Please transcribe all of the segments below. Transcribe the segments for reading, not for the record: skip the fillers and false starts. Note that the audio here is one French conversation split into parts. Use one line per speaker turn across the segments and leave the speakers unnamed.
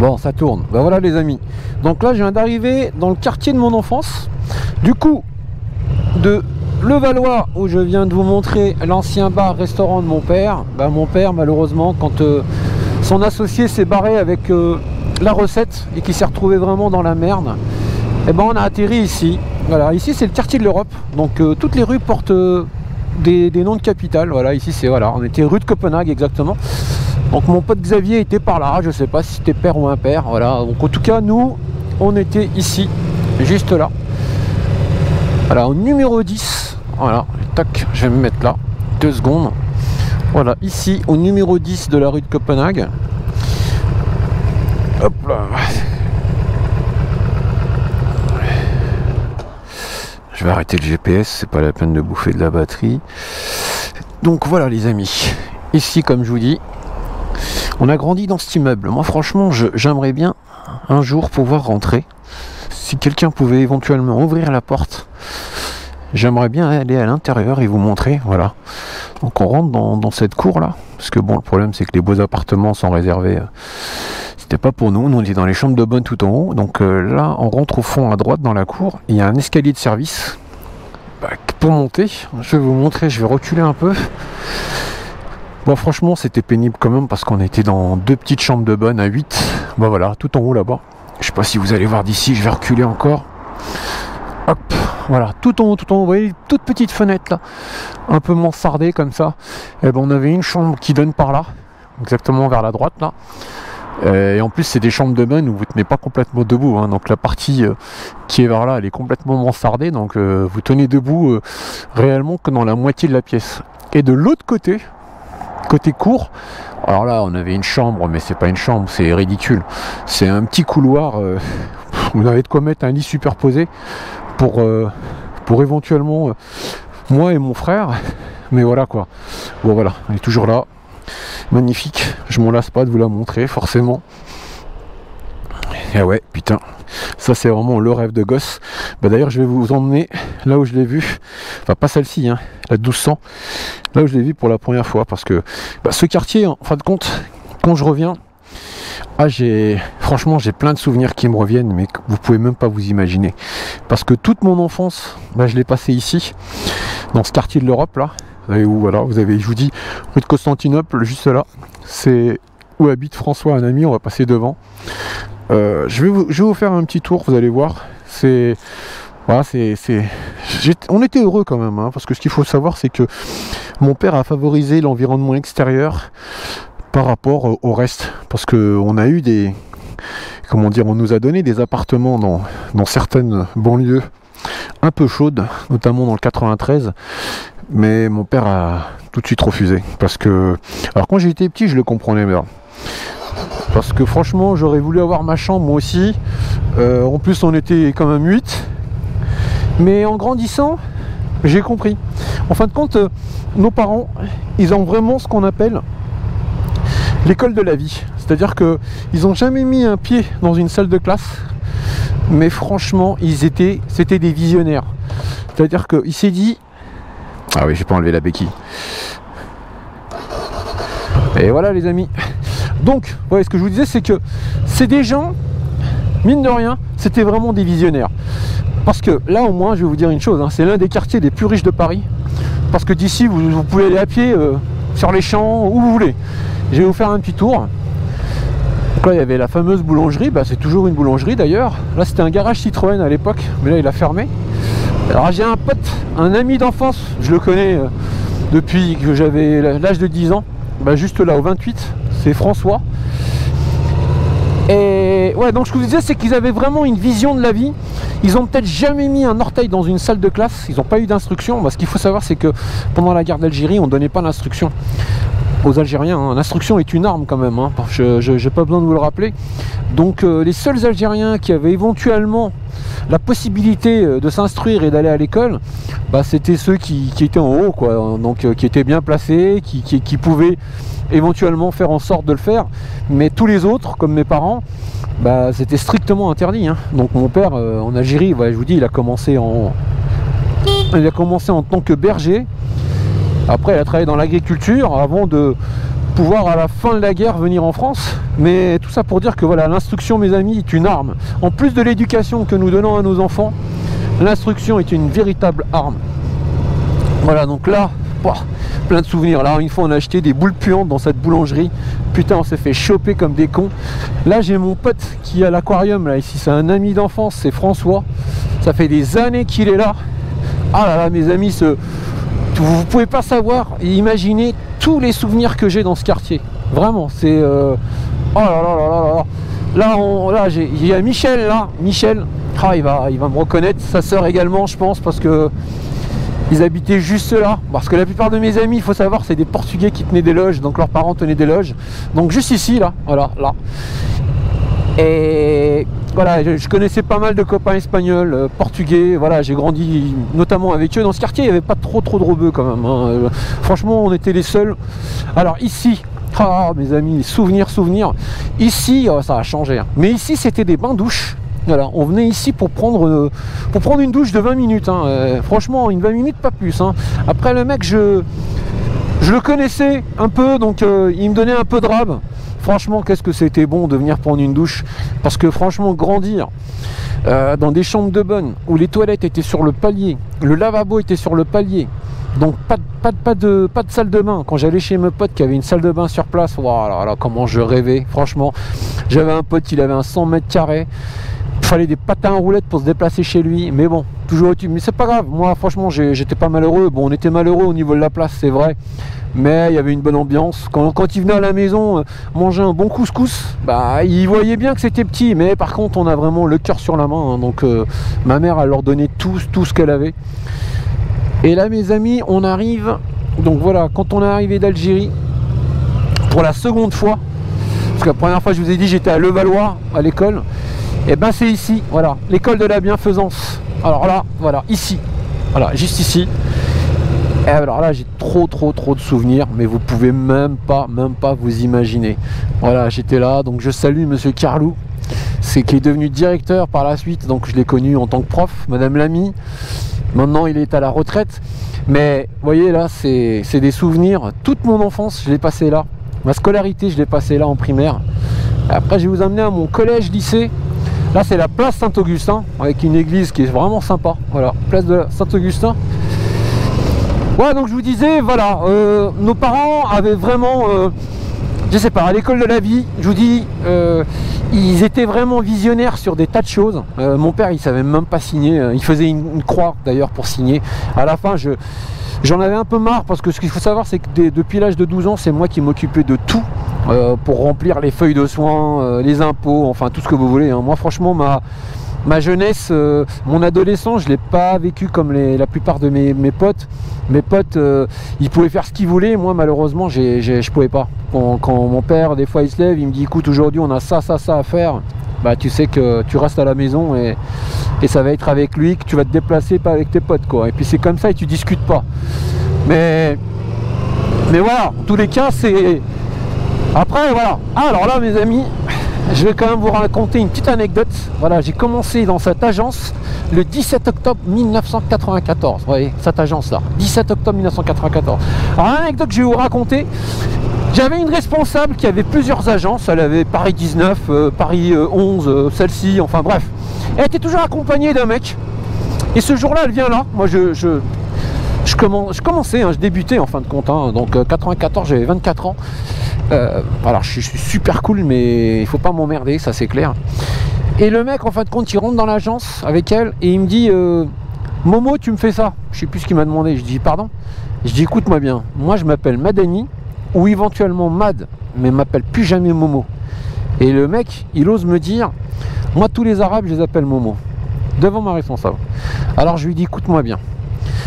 Bon, ça tourne. Ben voilà les amis. Donc là, je viens d'arriver dans le quartier de mon enfance. Du coup, de Levallois, où je viens de vous montrer l'ancien bar-restaurant de mon père. Ben, mon père, malheureusement, quand son associé s'est barré avec la recette et qui s'est retrouvé vraiment dans la merde, et ben on a atterri ici. Voilà, ici c'est le quartier de l'Europe. Donc toutes les rues portent des noms de capitales. Voilà, ici c'est voilà, on était rue de Copenhague exactement. Donc mon pote Xavier était par là, je sais pas si c'était père ou impair, voilà. Donc en tout cas nous, on était ici, juste là. Voilà, au numéro 10, voilà, tac, je vais me mettre là, 2 secondes. Voilà, ici, au numéro 10 de la rue de Copenhague. Hop là. Je vais arrêter le GPS, c'est pas la peine de bouffer de la batterie. Donc voilà les amis, ici comme je vous dis, on a grandi dans cet immeuble. Moi franchement j'aimerais bien un jour pouvoir rentrer. Si quelqu'un pouvait éventuellement ouvrir la porte, j'aimerais bien aller à l'intérieur et vous montrer. Voilà. Donc on rentre dans cette cour là. Parce que bon, le problème c'est que les beaux appartements sont réservés. C'était pas pour nous. Nous on est dans les chambres de bonne tout en haut. Donc là on rentre au fond à droite dans la cour. Il y a un escalier de service. Pour monter, je vais vous montrer. Je vais reculer un peu. Bon franchement c'était pénible quand même parce qu'on était dans 2 petites chambres de bonne à 8. Bah voilà, tout en haut là-bas. Je sais pas si vous allez voir d'ici, je vais reculer encore. Hop, voilà, tout en haut, vous voyez, toute petite fenêtre là, un peu mansardée comme ça. Et ben on avait une chambre qui donne par là, exactement vers la droite là. Et en plus c'est des chambres de bonne où vous tenez pas complètement debout, hein. Donc la partie qui est vers là, elle est complètement mansardée, donc vous tenez debout réellement que dans la moitié de la pièce. Et de l'autre côté cour, alors là on avait une chambre, mais c'est pas une chambre, c'est ridicule, c'est un petit couloir, vous avez de quoi mettre un lit superposé pour éventuellement moi et mon frère, mais voilà quoi. Bon voilà, on est toujours là, magnifique, je m'en lasse pas de vous la montrer forcément. Et ouais, putain, ça c'est vraiment le rêve de gosse. Bah d'ailleurs je vais vous emmener là où je l'ai vu, enfin pas celle-ci, hein, la 1200, là où je l'ai vu pour la première fois, parce que ce quartier, en fin de compte, quand je reviens, franchement j'ai plein de souvenirs qui me reviennent, mais que vous pouvez même pas vous imaginer, parce que toute mon enfance, je l'ai passé ici, dans ce quartier de l'Europe là, et où voilà, vous avez, je vous dis, rue de Constantinople, juste là, c'est où habite François, un ami, on va passer devant. Je vais vous faire un petit tour, vous allez voir. Voilà, on était heureux quand même, hein, parce que ce qu'il faut savoir, c'est que mon père a favorisé l'environnement extérieur par rapport au reste, parce que on a eu on nous a donné des appartements dans certaines banlieues un peu chaudes, notamment dans le 93, mais mon père a tout de suite refusé, parce que, alors quand j'étais petit, je le comprenais bien. Parce que franchement j'aurais voulu avoir ma chambre moi aussi, en plus on était quand même 8, mais en grandissant j'ai compris. En fin de compte nos parents ils ont vraiment ce qu'on appelle l'école de la vie, c'est à dire que ils n'ont jamais mis un pied dans une salle de classe, mais franchement c'était des visionnaires. C'est à dire qu'il s'est dit, ah oui j'ai pas enlevé la béquille, et voilà les amis. Donc, ouais, ce que je vous disais, c'est que c'est des gens, mine de rien, c'était vraiment des visionnaires. Parce que là, au moins, je vais vous dire une chose, hein, c'est l'un des quartiers les plus riches de Paris. Parce que d'ici, vous pouvez aller à pied sur les champs, où vous voulez. Je vais vous faire un petit tour. Donc là, il y avait la fameuse boulangerie, c'est toujours une boulangerie d'ailleurs. Là, c'était un garage Citroën à l'époque, mais là, il a fermé. Alors, j'ai un pote, un ami d'enfance, je le connais depuis que j'avais l'âge de 10 ans. Juste là, au 28. C'est François. Et ouais, donc ce que je vous disais, c'est qu'ils avaient vraiment une vision de la vie. Ils ont peut-être jamais mis un orteil dans une salle de classe. Ils n'ont pas eu d'instruction. Ce qu'il faut savoir, c'est que pendant la guerre d'Algérie, on ne donnait pas d'instruction aux Algériens, hein. L'instruction est une arme quand même, hein. Je n'ai pas besoin de vous le rappeler. Donc les seuls Algériens qui avaient éventuellement la possibilité de s'instruire et d'aller à l'école, c'était ceux qui étaient en haut, quoi. Donc qui étaient bien placés, qui pouvaient éventuellement faire en sorte de le faire, mais tous les autres, comme mes parents, c'était strictement interdit, hein. Donc mon père en Algérie, je vous dis, il a commencé en tant que berger. Après il a travaillé dans l'agriculture avant de pouvoir à la fin de la guerre venir en France. Mais tout ça pour dire que voilà, l'instruction, mes amis, est une arme. En plus de l'éducation que nous donnons à nos enfants, l'instruction est une véritable arme. Voilà, donc là, plein de souvenirs. Là, une fois, on a acheté des boules puantes dans cette boulangerie. Putain, on s'est fait choper comme des cons. Là, j'ai mon pote qui est à l'aquarium, là, ici. C'est un ami d'enfance, c'est François. Ça fait des années qu'il est là. Ah là là, mes amis, vous pouvez pas savoir et imaginer tous les souvenirs que j'ai dans ce quartier. Vraiment, c'est... Oh là là là là là. Là, il y a Michel, là. Michel, il va me reconnaître. Sa sœur également, je pense, parce que ils habitaient juste là. Parce que la plupart de mes amis, il faut savoir, c'est des Portugais qui tenaient des loges. Donc leurs parents tenaient des loges. Donc juste ici, là. Voilà, là. Et voilà, je connaissais pas mal de copains espagnols, portugais. Voilà, j'ai grandi notamment avec eux. Dans ce quartier, il n'y avait pas trop de rebeux quand même, hein. Franchement, on était les seuls. Alors ici, mes amis, souvenirs. Ici, ça a changé, hein. Mais ici, c'était des bains-douches. Voilà, on venait ici pour prendre une douche de 20 minutes, hein. Franchement, une 20 minutes, pas plus, hein. Après, le mec, je le connaissais un peu, donc il me donnait un peu de rab. Franchement, qu'est-ce que c'était bon de venir prendre une douche. Parce que franchement, grandir dans des chambres de bonne où les toilettes étaient sur le palier, le lavabo était sur le palier, donc pas de salle de bain. Quand j'allais chez mes potes qui avaient une salle de bain sur place, voilà, là, comment je rêvais. Franchement, j'avais un pote, il avait un 100 mètres carrés. Il fallait des patins à roulettes pour se déplacer chez lui, mais bon, toujours au-dessus. Mais c'est pas grave, moi franchement j'étais pas malheureux. Bon, on était malheureux au niveau de la place, c'est vrai, mais il y avait une bonne ambiance. Quand il venait à la maison manger un bon couscous, bah il voyait bien que c'était petit, mais par contre on a vraiment le cœur sur la main, hein. Donc ma mère, elle leur donnait tout ce qu'elle avait. Et là, mes amis, on arrive, donc voilà, quand on est arrivé d'Algérie pour la seconde fois, parce que la première fois je vous ai dit j'étais à Levallois à l'école, et ben c'est ici, voilà, l'école de la bienfaisance. Alors là, voilà, ici, voilà, juste ici. Et alors là, j'ai trop de souvenirs, mais vous pouvez même pas vous imaginer. Voilà, j'étais là, donc je salue Monsieur Carlou, qui est devenu directeur par la suite, donc je l'ai connu en tant que prof, Madame Lamy. Maintenant, il est à la retraite, mais vous voyez là, c'est des souvenirs. Toute mon enfance, je l'ai passé là. Ma scolarité, je l'ai passé là en primaire. Après, je vais vous amener à mon collège-lycée. Là, c'est la place Saint-Augustin, avec une église qui est vraiment sympa. Voilà, place de Saint-Augustin. Voilà, donc je vous disais, voilà, nos parents avaient vraiment, je sais pas, à l'école de la vie, je vous dis, ils étaient vraiment visionnaires sur des tas de choses. Mon père, il savait même pas signer, il faisait une croix d'ailleurs pour signer. À la fin, j'en avais un peu marre, parce que ce qu'il faut savoir, c'est que depuis l'âge de 12 ans, c'est moi qui m'occupais de tout. Pour remplir les feuilles de soins, les impôts, enfin tout ce que vous voulez, hein. Moi franchement, ma jeunesse, mon adolescence, je l'ai pas vécu comme la plupart de mes potes. Mes potes, ils pouvaient faire ce qu'ils voulaient. Moi malheureusement, je pouvais pas. Quand mon père, des fois, il se lève, il me dit écoute, aujourd'hui on a ça à faire, bah tu sais que tu restes à la maison et ça va être avec lui que tu vas te déplacer, pas avec tes potes, quoi. Et puis c'est comme ça et tu discutes pas. Mais voilà, en tous les cas, c'est... Après, voilà. Ah, alors là, mes amis, je vais quand même vous raconter une petite anecdote. Voilà, j'ai commencé dans cette agence le 17 octobre 1994. Vous voyez, cette agence-là, 17 octobre 1994. Alors, l'anecdote que je vais vous raconter, j'avais une responsable qui avait plusieurs agences. Elle avait Paris 19, Paris 11, celle-ci, enfin bref. Elle était toujours accompagnée d'un mec. Et ce jour-là, elle vient là. Moi, je commençais, hein, je débutais en fin de compte, hein, donc 94, j'avais 24 ans. Alors je suis super cool, mais il faut pas m'emmerder, ça c'est clair. Et le mec, en fin de compte, il rentre dans l'agence avec elle et il me dit Momo, tu me fais ça. Je sais plus ce qu'il m'a demandé. Je dis pardon. Je dis écoute-moi bien, moi je m'appelle Madani ou éventuellement Mad, mais m'appelle plus jamais Momo. Et le mec, il ose me dire moi tous les arabes je les appelle Momo, devant ma responsable. Alors je lui dis écoute-moi bien,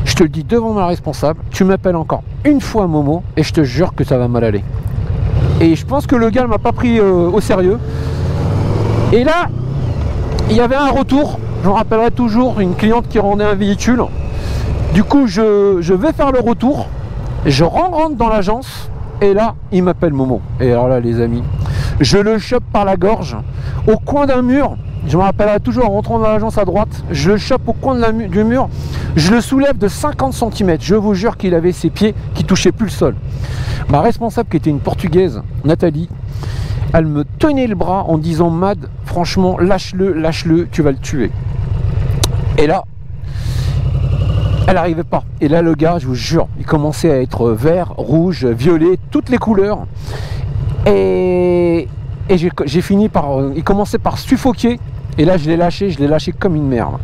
je te le dis devant ma responsable, tu m'appelles encore une fois Momo et je te jure que ça va mal aller. Et je pense que le gars ne m'a pas pris au sérieux. Et là, il y avait un retour, je me rappellerai toujours, une cliente qui rendait un véhicule. Du coup, je vais faire le retour, je rentre dans l'agence, et là, il m'appelle Momo. Et alors là, les amis, je le chope par la gorge, au coin d'un mur, je me rappellerai toujours, en rentrant dans l'agence à droite, je le chope au coin de du mur, je le soulève de 50 cm. Je vous jure qu'il avait ses pieds qui touchaient plus le sol. Ma responsable, qui était une Portugaise, Nathalie, elle me tenait le bras en disant: Mad, franchement, lâche-le, tu vas le tuer. Et là, elle n'arrivait pas. Et là, le gars, je vous jure, il commençait à être vert, rouge, violet, toutes les couleurs. Et j'ai fini par... il commençait par suffoquer. Et là, je l'ai lâché comme une merde.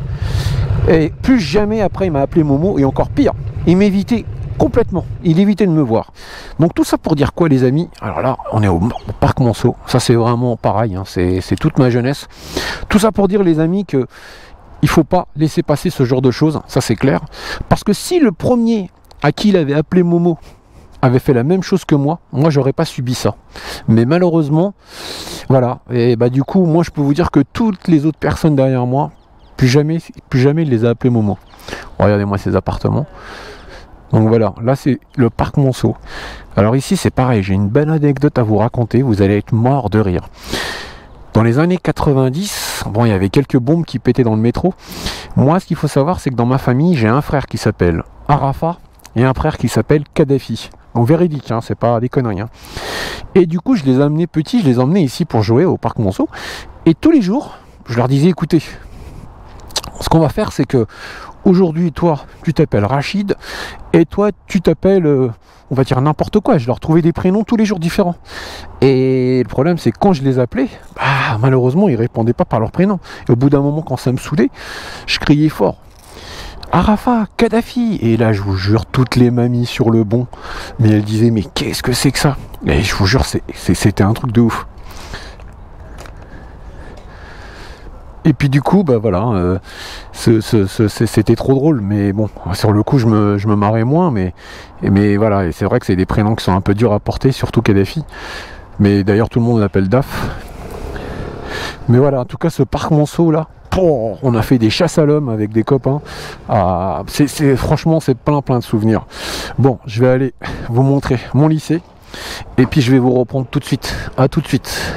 Et plus jamais après, il m'a appelé Momo. Et encore pire, il m'évitait complètement. Il évitait de me voir. Donc tout ça pour dire quoi, les amis? Alors là, on est au Parc Monceau. Ça, c'est vraiment pareil. Hein. C'est toute ma jeunesse. Tout ça pour dire, les amis, que il faut pas laisser passer ce genre de choses. Ça, c'est clair. Parce que si le premier à qui il avait appelé Momo avait fait la même chose que moi j'aurais pas subi ça. Mais malheureusement, voilà. Et bah du coup, moi je peux vous dire que toutes les autres personnes derrière moi, plus jamais il les a appelés Momo. Regardez-moi ces appartements. Donc voilà, là c'est le Parc Monceau. Alors ici c'est pareil, j'ai une belle anecdote à vous raconter, vous allez être mort de rire. Dans les années 90, bon, il y avait quelques bombes qui pétaient dans le métro. Moi, ce qu'il faut savoir, c'est que dans ma famille, j'ai un frère qui s'appelle Arafat et un frère qui s'appelle Kadhafi. Donc véridique, hein, c'est pas des conneries. Hein. Et du coup, je les emmenais petits, je les emmenais ici pour jouer au Parc Monceau. Et tous les jours, je leur disais: écoutez, ce qu'on va faire, c'est que aujourd'hui, toi, tu t'appelles Rachid, et toi, tu t'appelles, on va dire n'importe quoi. Je leur trouvais des prénoms tous les jours différents. Et le problème, c'est que quand je les appelais, bah, malheureusement, ils répondaient pas par leur prénom. Et au bout d'un moment, quand ça me saoulait, je criais fort: Arafat, Kadhafi. Et là, je vous jure, toutes les mamies sur le banc, mais elles disaient: mais qu'est-ce que c'est que ça? Et je vous jure, c'était un truc de ouf. Et puis du coup, bah voilà, c'était trop drôle, mais bon, sur le coup, je me marrais moins, mais voilà, et c'est vrai que c'est des prénoms qui sont un peu durs à porter, surtout Kadhafi. Mais d'ailleurs, tout le monde l'appelle Daf. Mais voilà, en tout cas, ce Parc Monceau là, on a fait des chasses à l'homme avec des copains. Ah, franchement, c'est plein de souvenirs. Bon, je vais aller vous montrer mon lycée, et puis je vais vous reprendre tout de suite. À tout de suite.